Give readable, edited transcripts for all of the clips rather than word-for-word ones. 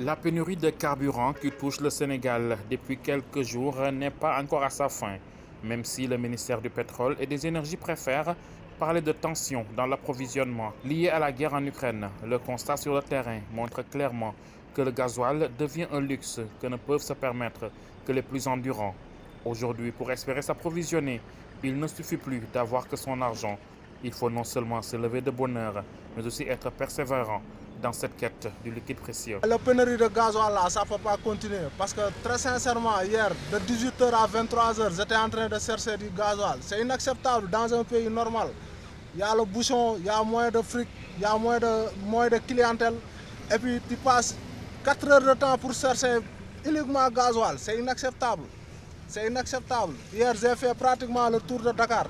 La pénurie de carburant qui touche le Sénégal depuis quelques jours n'est pas encore à sa fin, même si le ministère du Pétrole et des Énergies préfère parler de tensions dans l'approvisionnement liées à la guerre en Ukraine. Le constat sur le terrain montre clairement que le gasoil devient un luxe que ne peuvent se permettre que les plus endurants. Aujourd'hui, pour espérer s'approvisionner, il ne suffit plus d'avoir que son argent. Il faut non seulement se lever de bonne heure, mais aussi être persévérant dans cette quête du liquide précieux. La pénurie de gasoil là, ça ne peut pas continuer parce que très sincèrement, hier, de 18h à 23h, j'étais en train de chercher du gasoil. C'est inacceptable dans un pays normal. Il y a le bouchon, il y a moins de fric, il y a moins de clientèle. Et puis tu passes 4 heures de temps pour chercher uniquement gasoil. C'est inacceptable. C'est inacceptable. Hier, j'ai fait pratiquement le tour de Dakar.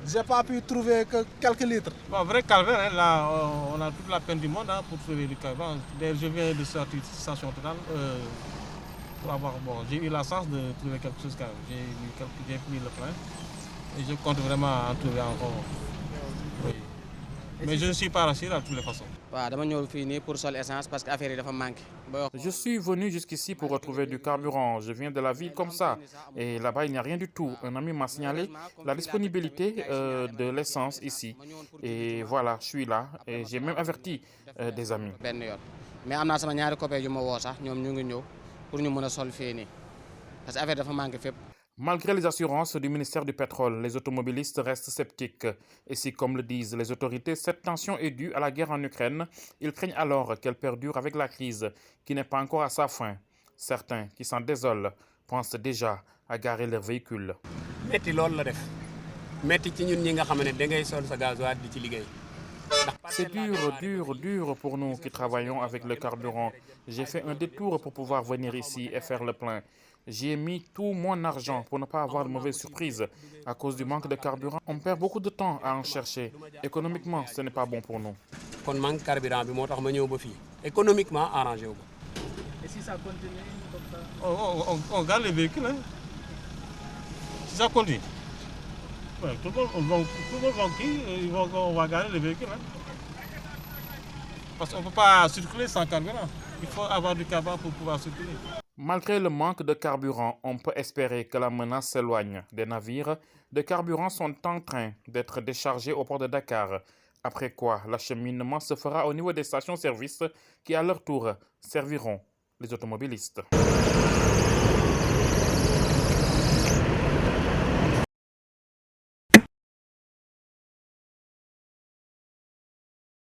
J'ai pas pu trouver que quelques litres. Bon, vrai calvaire, hein, là, on a toute la peine du monde hein, pour trouver du carburant. D'ailleurs, je viens de sortir de station Total pour avoir. Bon, j'ai eu la chance de trouver quelque chose quand même. J'ai fini le plein et je compte vraiment en trouver encore. Oui. Mais je ne suis pas rassuré de toutes les façons. Je suis venu jusqu'ici pour retrouver du carburant. Je viens de la ville comme ça. Et là-bas, il n'y a rien du tout. Un ami m'a signalé la disponibilité de l'essence ici. Et voilà, je suis là. Et j'ai même averti des amis. Malgré les assurances du ministère du Pétrole, les automobilistes restent sceptiques. Et si, comme le disent les autorités, cette tension est due à la guerre en Ukraine, ils craignent alors qu'elle perdure avec la crise, qui n'est pas encore à sa fin. Certains, qui s'en désolent, pensent déjà à garer leurs véhicules. C'est dur pour nous qui travaillons avec le carburant. J'ai fait un détour pour pouvoir venir ici et faire le plein. J'y ai mis tout mon argent pour ne pas avoir de mauvaises surprises. À cause du manque de carburant, on perd beaucoup de temps à en chercher. Économiquement, ce n'est pas bon pour nous. Économiquement, arrangé. Et si ça continue comme ça on garde les véhicules. Hein. Si ça continue, ouais, tout le monde va on va garder les véhicules. Hein. Parce qu'on ne peut pas circuler sans carburant. Il faut avoir du carburant pour pouvoir circuler. Malgré le manque de carburant, on peut espérer que la menace s'éloigne. Des navires de carburant sont en train d'être déchargés au port de Dakar. Après quoi, l'acheminement se fera au niveau des stations-service qui, à leur tour, serviront les automobilistes.